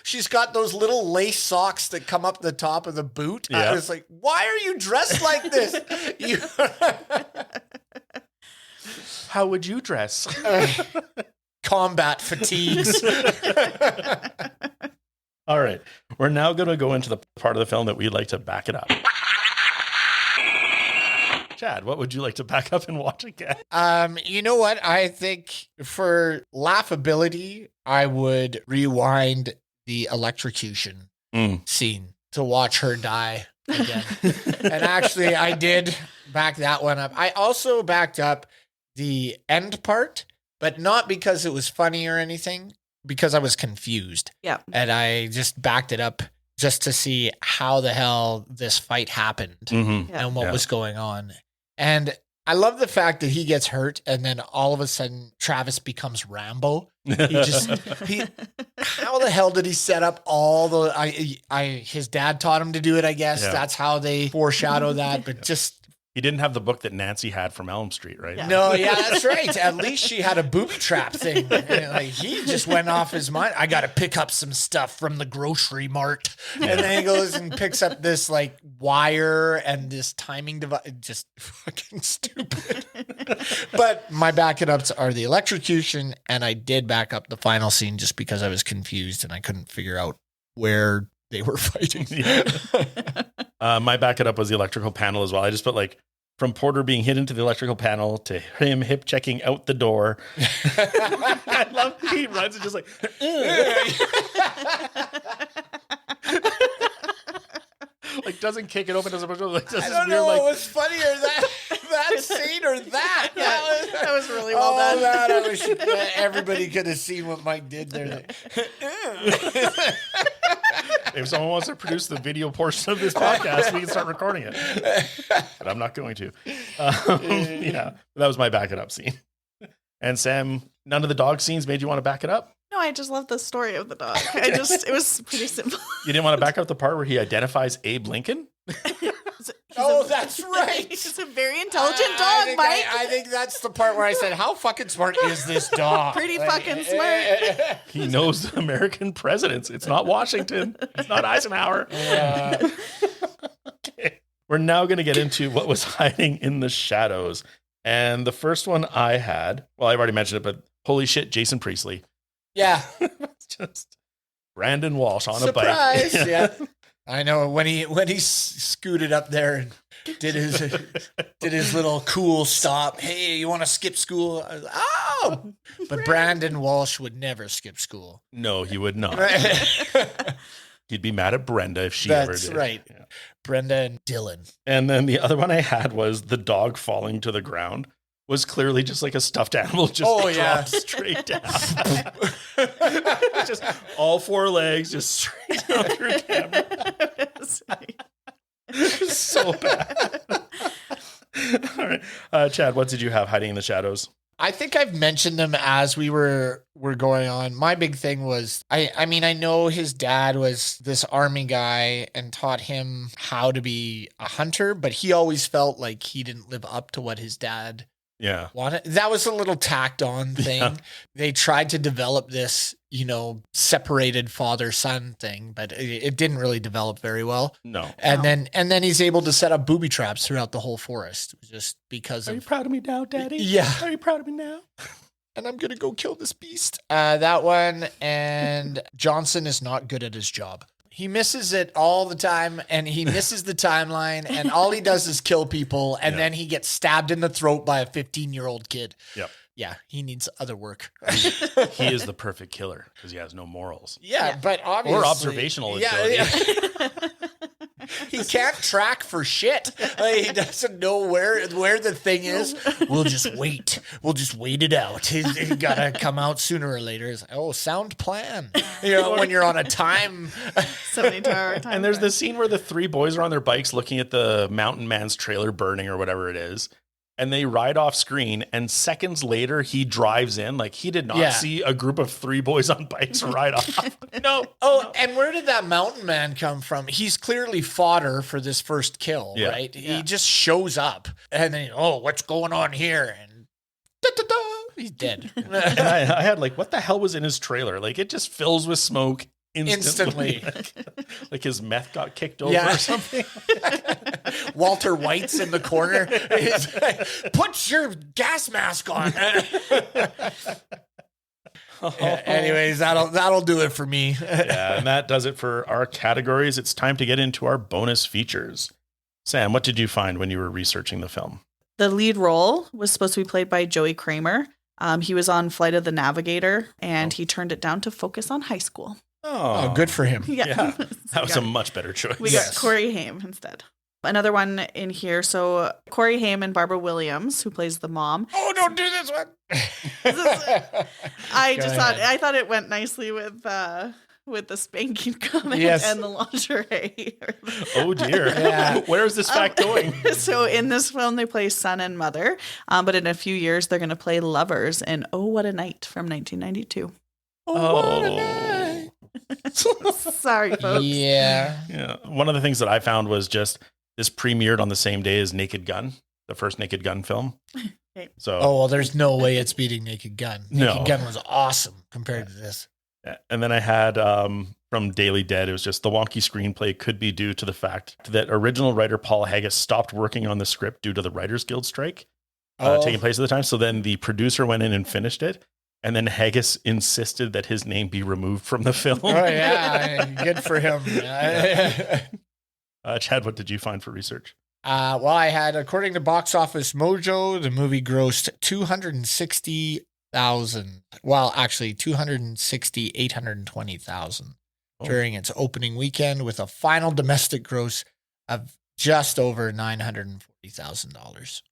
She's got those little lace socks that come up the top of the boot. I Yeah. was like, why are you dressed like this? How would you dress? Combat fatigues. All right. We're now going to go into the part of the film that we'd like to back it up. Chad, what would you like to back up and watch again? You know what? I think for laughability, I would rewind the electrocution scene to watch her die again. And actually, I did back that one up. I also backed up the end part, but not because it was funny or anything, because I was confused. Yeah. And I just backed it up just to see how the hell this fight happened Mm-hmm. Yeah. and what was going on. And I love the fact that he gets hurt and then all of a sudden Travis becomes Rambo. How the hell did he set up all the, his dad taught him to do it, I guess. Yeah. That's how they foreshadow that, but just, He didn't have the book that Nancy had from Elm Street, right? Yeah. no, yeah, that's right. At least she had a booby trap thing. And, like, he just went off his mind. I got to pick up some stuff from the grocery mart. And then he goes and picks up this like wire and this timing device. Just fucking stupid. But my back it ups are the electrocution. And I did back up the final scene just because I was confused and I couldn't figure out where they were fighting. My back it up was the electrical panel as well. I just put like From Porter being hit into the electrical panel to him hip checking out the door. I love he runs and just like, like doesn't kick it open, doesn't like does I this don't weird know like what was funnier, that scene or that. That was really well done. Man, I wish everybody could have seen what Mike did there. if someone wants to produce the video portion of this podcast, we can start recording it. But I'm not going to. Yeah, that was my back it up scene. And Sam, none of the dog scenes made you want to back it up? No, I just love the story of the dog. It was pretty simple. You didn't want to back up the part where he identifies Abe Lincoln? That's right. He's a very intelligent dog, Mike. I think that's the part where I said, how fucking smart is this dog? Pretty fucking smart. He knows the American presidents. It's not Washington. It's not Eisenhower. Yeah. Okay. We're now going to get into what was hiding in the shadows. And the first one I had, well, I've already mentioned it, but holy shit, Jason Priestley. Yeah. It's just Brandon Walsh on Surprise. a bike. Yeah. I know when he scooted up there and did his little cool stop. Hey, you want to skip school? I was like, oh, but Brandon Walsh would never skip school. No, he would not. He'd be mad at Brenda if she ever did. That's right. Yeah. Brenda and Dylan. And then the other one I had was the dog falling to the ground. Was clearly just like a stuffed animal just dropped straight down. Just all four legs just straight down through camera. So bad. All right. Chad, what did you have hiding in the shadows? I think I've mentioned them as we were going on. My big thing was, I mean, I know his dad was this army guy and taught him how to be a hunter, but he always felt like he didn't live up to what his dad wanted. That was a little tacked on thing. Yeah. They tried to develop this, separated father-son thing, but it didn't really develop very well. No. And then he's able to set up booby traps throughout the whole forest just because Are you proud of me now, Daddy? Yeah. Are you proud of me now? And I'm going to go kill this beast. That one. And Johnson is not good at his job. He misses it all the time, and he misses the timeline, and all he does is kill people, and then he gets stabbed in the throat by a 15-year-old kid. Yep. Yeah, he needs other work. He is the perfect killer because he has no morals. Yeah, but obviously... Or observational ability. Yeah. He can't track for shit. He doesn't know where the thing is. We'll just wait. We'll just wait it out. He's got to come out sooner or later. It's like, sound plan. When you're on a time... 72-hour time. And there's this scene where the three boys are on their bikes looking at the mountain man's trailer burning or whatever it is. And they ride off screen, and seconds later, he drives in. Like, he did not see a group of three boys on bikes ride off. No. Oh, and where did that mountain man come from? He's clearly fodder for this first kill, right? Yeah. He just shows up, and then, what's going on here? And da-da-da, he's dead. And I had what the hell was in his trailer? Like, it just fills with smoke instantly. Like his meth got kicked over or something. Walter White's in the corner. He's like, put your gas mask on. Anyways, that'll do it for me. Yeah, and that does it for our categories. It's time to get into our bonus features. Sam, what did you find when you were researching the film? The lead role was supposed to be played by Joey Kramer. He was on Flight of the Navigator, and he turned it down to focus on high school. Oh, good for him. Yeah. That was a much better choice. We got Corey Haim instead. Another one in here. So Corey Haim and Barbara Williams, who plays the mom. Oh, don't do this one. I thought it went nicely with the spanking comment and the lingerie. Oh dear. Yeah. Where is this fact going? So in this film, they play son and mother, but in a few years, they're going to play lovers in Oh, What a Night from 1992. Oh, what a night. Sorry, folks. Yeah. One of the things that I found was just this premiered on the same day as Naked Gun, the first Naked Gun film. So, there's no way it's beating Naked Gun. Naked Gun was awesome compared to this. Yeah. And then I had from Daily Dead, it was just the wonky screenplay could be due to the fact that original writer Paul Haggis stopped working on the script due to the Writers Guild strike taking place at the time. So then the producer went in and finished it. And then Haggis insisted that his name be removed from the film. Oh, yeah. Good for him. Chad, what did you find for research? Well, I had, according to Box Office Mojo, the movie grossed 260,000. Well, actually, 820,000 during its opening weekend, with a final domestic gross of just over $940,000.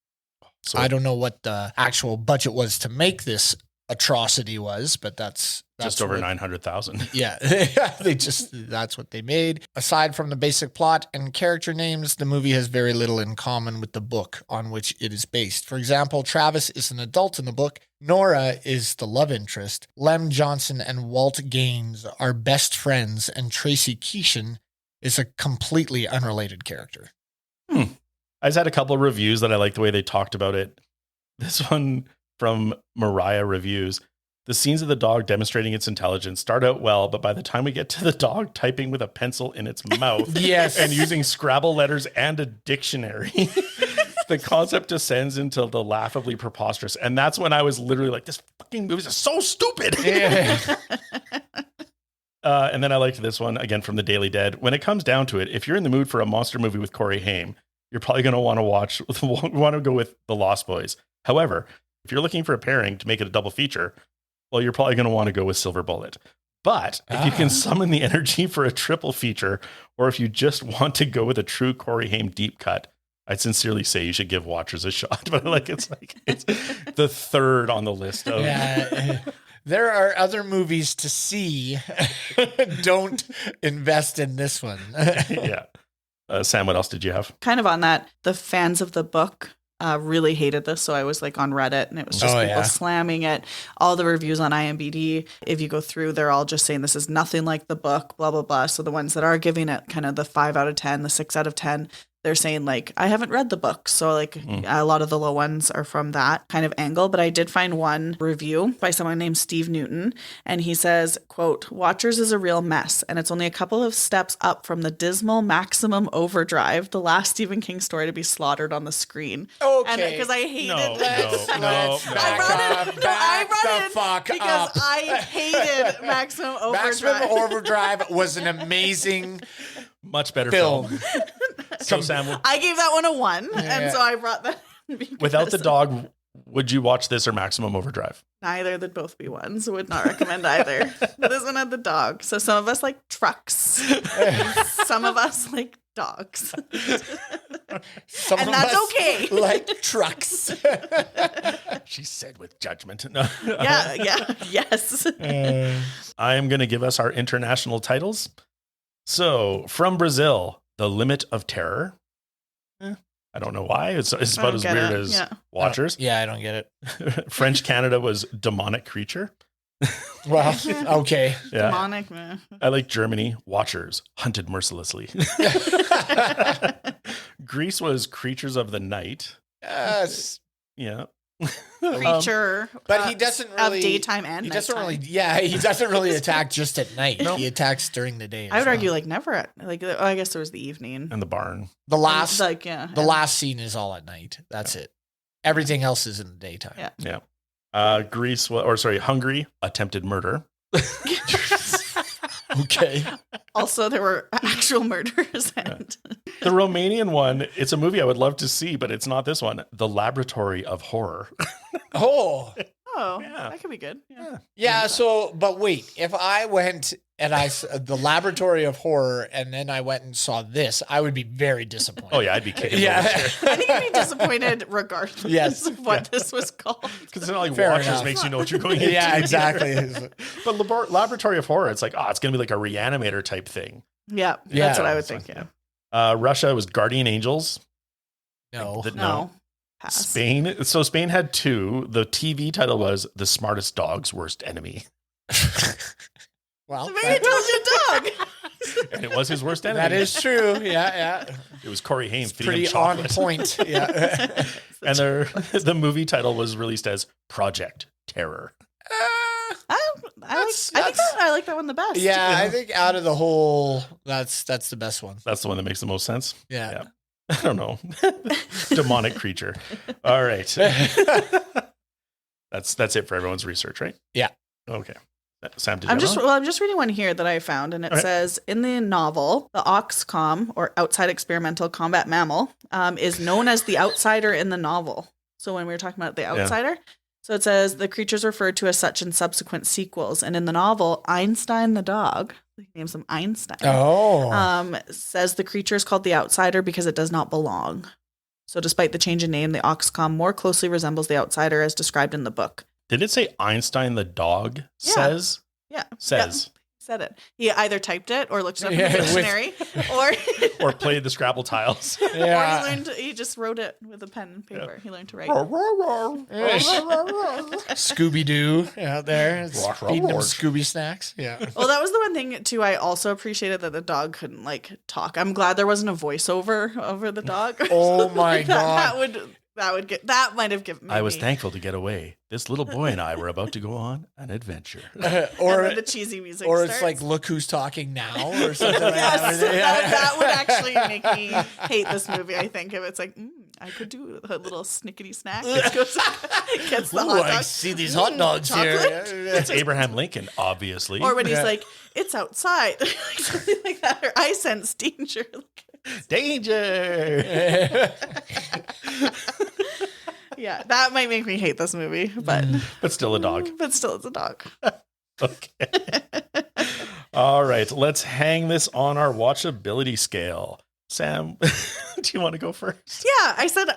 So I don't know what the actual budget was to make this atrocity was, but that's just over 900,000. Yeah, that's what they made. Aside from the basic plot and character names, the movie has very little in common with the book on which it is based. For example, Travis is an adult in the book. Nora is the love interest. Lem Johnson and Walt Gaines are best friends, and Tracy Keeshan is a completely unrelated character. I just had a couple of reviews that I like the way they talked about it. This one from Mariah Reviews. The scenes of the dog demonstrating its intelligence start out well, but by the time we get to the dog typing with a pencil in its mouth Yes. and using Scrabble letters and a dictionary, the concept descends into the laughably preposterous. And that's when I was literally like, this fucking movie is so stupid. Yeah. And then I liked this one, again, from the Daily Dead. When it comes down to it, if you're in the mood for a monster movie with Corey Haim, you're probably going to want to go with The Lost Boys. However, if you're looking for a pairing to make it a double feature, well, you're probably going to want to go with Silver Bullet. But if you can summon the energy for a triple feature, or if you just want to go with a true Corey Haim deep cut, I'd sincerely say you should give Watchers a shot. But it's the third on the list of. Yeah. There are other movies to see. Don't invest in this one. Yeah. Sam, what else did you have? Kind of on that, the fans of the book really hated this. So I was like on Reddit, and it was just people slamming it. All the reviews on IMDb, if you go through, they're all just saying this is nothing like the book, blah, blah, blah. So the ones that are giving it kind of the 5 out of 10, the 6 out of 10, they're saying like, I haven't read the book. So like a lot of the low ones are from that kind of angle. But I did find one review by someone named Steve Newton. And he says, quote, Watchers is a real mess. And it's only a couple of steps up from the dismal Maximum Overdrive, the last Stephen King story to be slaughtered on the screen. Okay. Because I hated No. I brought it because I hated Maximum Overdrive. Maximum Overdrive was an amazing Much better film. film. So Sam, I gave that one a 1, and so I brought that. without the dog, would you watch this or Maximum Overdrive? Neither, they'd both be 1s. Would not recommend either. This one had the dog. So some of us like trucks. Some of us like dogs. Some And of that's us okay. like trucks. She said with judgment. No. Yes. I am going to give us our international titles. So, from Brazil, The Limit of Terror. I don't know why. It's about as weird as Watchers. Yeah, I don't get it. French Canada was Demonic Creature. Well, okay. Yeah. Demonic, man. I like Germany, Watchers, Hunted Mercilessly. Greece was Creatures of the Night. Yes. Yeah. Creature. But he doesn't really of daytime and he nighttime. doesn't really he doesn't really attack just at night. No. He attacks during the day. I would argue like never at I guess there was the evening. And the barn. the last the last scene is all at night. That's it. Everything else is in the daytime. Yeah. Yeah. Hungary, attempted murder. Okay. Also, there were actual murders. And The Romanian one, it's a movie I would love to see, but it's not this one. The Laboratory of Horror. Oh. Yeah. that could be good. Yeah. Yeah, so but wait, if I went and the Laboratory of Horror and then I went and saw this, I would be very disappointed. Oh, yeah, I'd be kicking Yeah. the chair. I think I'd be disappointed regardless Yes. of what this was called. Because it's not like Fair Watchers enough. makes you know what you're going into. Yeah, exactly. But Laboratory of Horror, it's like, it's going to be like a Reanimator type thing. Yeah, Yeah. that's what I would think. Yeah. Russia was Guardian Angels. No. No. Pass. Spain. So Spain had 2. The TV title was The Smartest Dog's Worst Enemy. Well, Very intelligent dog. And it was his worst enemy. that is true. Yeah. It was Corey Haim feeding Pretty him on chocolate. point. Yeah. And the movie title was released as Project Terror. I like that one the best. Yeah, I think out of the whole, that's the best one. That's the one that makes the most sense. Yeah. I don't know. Demonic creature. All right. That's it for everyone's research, right? Yeah. Okay. Sam, did you have I'm just reading one here that I found, and it says in the novel, the oxcom or outside experimental combat mammal is known as the outsider in the novel. So when we were talking about the outsider, so it says the creatures referred to as such in subsequent sequels, and in the novel, Einstein the dog, he names him Einstein. Says the creature is called the outsider because it does not belong. So despite the change in name, the oxcom more closely resembles the outsider as described in the book. Did it say Einstein the dog says? Yeah. Says. Yeah. Said it. He either typed it or looked it up in the dictionary or played the Scrabble tiles. Or he just wrote it with a pen and paper. He learned to write. Scooby-Doo out there. Feeding them Scooby snacks. Yeah. Well, that was the one thing, too. I also appreciated that the dog couldn't, talk. I'm glad there wasn't a voiceover over the dog. Oh, my God. That might have given me. I was thankful to get away. This little boy and I were about to go on an adventure. Or and then the cheesy music or starts. it's like, look who's talking now, or something like yes, that. that would actually make me hate this movie, I think, if it's like, I could do a little snickety snack that goes gets the hot dog. I see these hot dogs here. It's Abraham Lincoln, obviously. Or when he's like, it's outside. Something like that. Or I sense danger. Danger! Yeah, that might make me hate this movie, but still a dog. But still, it's a dog. Okay. All right, let's hang this on our watchability scale. Sam, do you want to go first? Yeah, I said,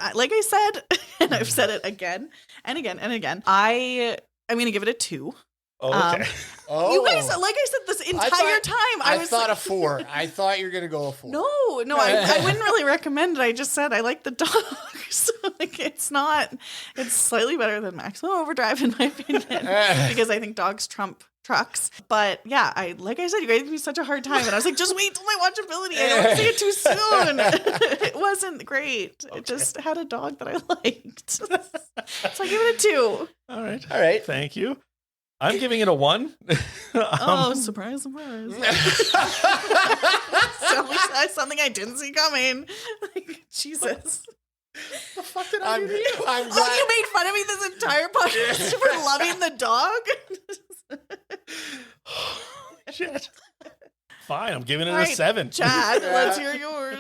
and I've said it again and again and again. I'm going to give it a 2. Oh, okay. You guys, like I said, this entire time, I thought a 4. I thought you were gonna go a 4. No, I wouldn't really recommend it. I just said I like the dog, so it's slightly better than Maximum Overdrive in my opinion, because I think dogs trump trucks. But yeah, like I said, you guys gave me such a hard time, and I was like, just wait till my watchability. I don't want to say it too soon. It wasn't great. Okay. It just had a dog that I liked, so I give it a 2. All right. Thank you. I'm giving it a 1. Surprise. Something I didn't see coming. Jesus. The fuck did I do to you? I'm glad. You made fun of me this entire podcast for loving the dog? Shit. Fine, I'm giving it All a right, 7. Chad, let's hear yours.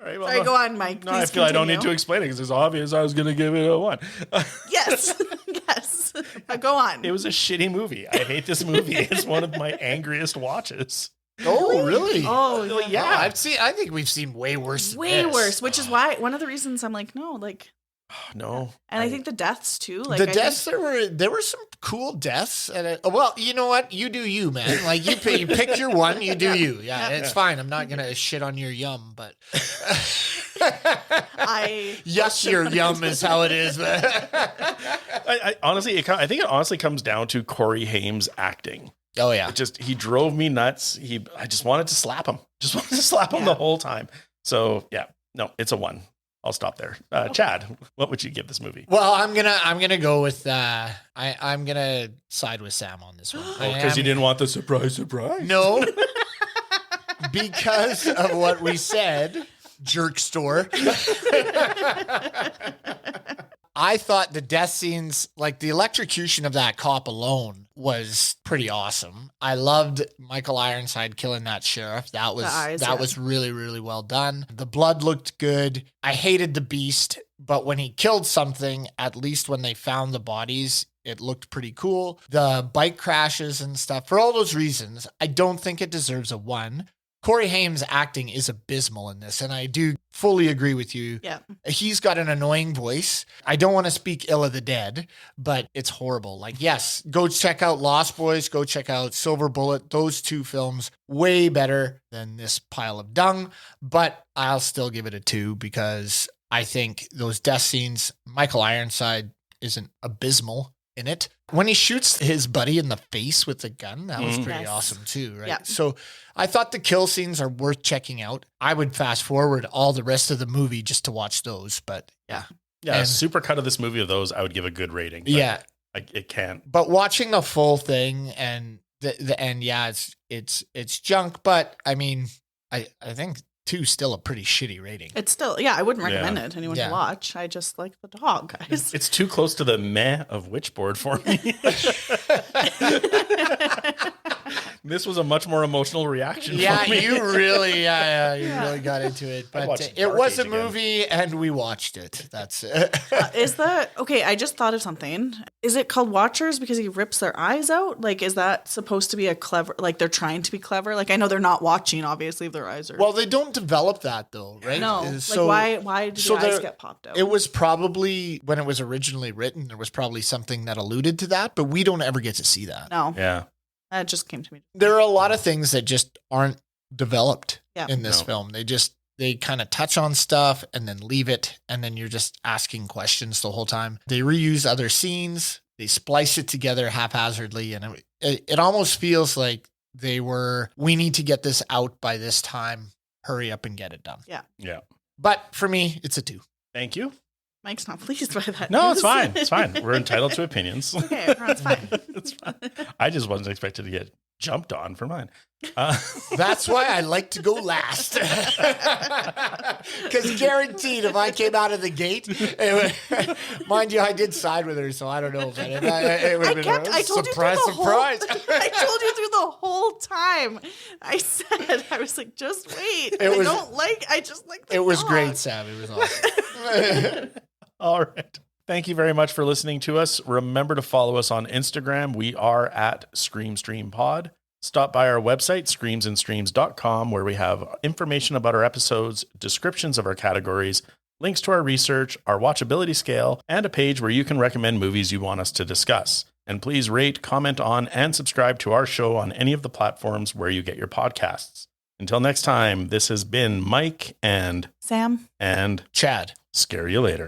All right, well, Sorry, go on, Mike. No, I feel I don't need to explain it because it's obvious I was going to give it a 1. Yes. Go on. It was a shitty movie. I hate this movie. It's one of my angriest watches. Oh, really? Oh, yeah. I think we've seen way worse. Way worse, which is why one of the reasons I'm like, no. And I think the deaths too. Deaths, there were some cool deaths. And well, you know what? You do you, man. Like you pick your one. You do you. Yeah, it's fine. I'm not gonna shit on your yum, but yes, your yum is how it is. I honestly, I think it honestly comes down to Corey Haim's acting. Oh yeah, he drove me nuts. I just wanted to slap him. The whole time. So yeah, no, it's a 1. I'll stop there. Chad, what would you give this movie? Well, I'm gonna go with I'm gonna side with Sam on this one. Because you didn't want the surprise. No, because of what we said, jerk store. I thought the death scenes, like the electrocution of that cop alone, was pretty awesome. I loved Michael Ironside killing that sheriff. That was really, really well done. The blood looked good. I hated the beast, but when he killed something, at least when they found the bodies, it looked pretty cool. The bike crashes and stuff, for all those reasons, I don't think it deserves a 1. Corey Haim's acting is abysmal in this, and I do fully agree with you. Yeah. He's got an annoying voice. I don't want to speak ill of the dead, but it's horrible. Like, yes, go check out Lost Boys, go check out Silver Bullet. Those 2 films, way better than this pile of dung, but I'll still give it a 2 because I think those death scenes, Michael Ironside isn't abysmal in it. When he shoots his buddy in the face with the gun, that was pretty awesome too, right? Yeah. So I thought the kill scenes are worth checking out. I would fast forward all the rest of the movie just to watch those, but yeah. Yeah, a super cut of this movie of those, I would give a good rating. Yeah. It can't. But watching the full thing and the end, yeah, it's junk, but I mean, I think 2 still a pretty shitty rating. It's still, I wouldn't recommend Yeah. it to anyone Yeah. to watch. I just like the dog, guys. It's too close to the meh of Witchboard for me. This was a much more emotional reaction Yeah, for me. you really, you really got into it. I'd watch But the it Dark was Age a movie, and we watched it. That's it. Okay, I just thought of something. Is it called Watchers because he rips their eyes out? Like, is that supposed to be a clever, like they're trying to be clever? Like, I know they're not watching, obviously, if their eyes are. Well, they don't develop that though, right? no. So Why did so the eyes there- get popped out? it was probably when it was originally written. There was probably something that alluded to that, but we don't ever get to see that. No. Yeah. That just came to me. There are a lot of things that just aren't developed Yeah. in this No. film. They kind of touch on stuff and then leave it, and then you're just asking questions the whole time. They reuse other scenes. They splice it together haphazardly, and it almost feels like we need to get this out by this time. Hurry up and get it done. Yeah. But for me, it's a 2. Thank you. Mike's not pleased by that. No, news. it's fine. It's fine. We're entitled to opinions. Okay, everyone's fine. It's fine. I just wasn't expected to get jumped on for mine. That's why I like to go last. Because guaranteed, if I came out of the gate, mind you, I did side with her, so I don't know if it would have been a I told surprise, you through the surprise. I told you through the whole time. I was like, just wait. I just like the It was dog. great, Sam. It was awesome. All right. Thank you very much for listening to us. Remember to follow us on Instagram. We are at ScreamStreamPod. Stop by our website, screamsandstreams.com, where we have information about our episodes, descriptions of our categories, links to our research, our watchability scale, and a page where you can recommend movies you want us to discuss. And please rate, comment on, and subscribe to our show on any of the platforms where you get your podcasts. Until next time, this has been Mike and Sam. Chad. Scare you later.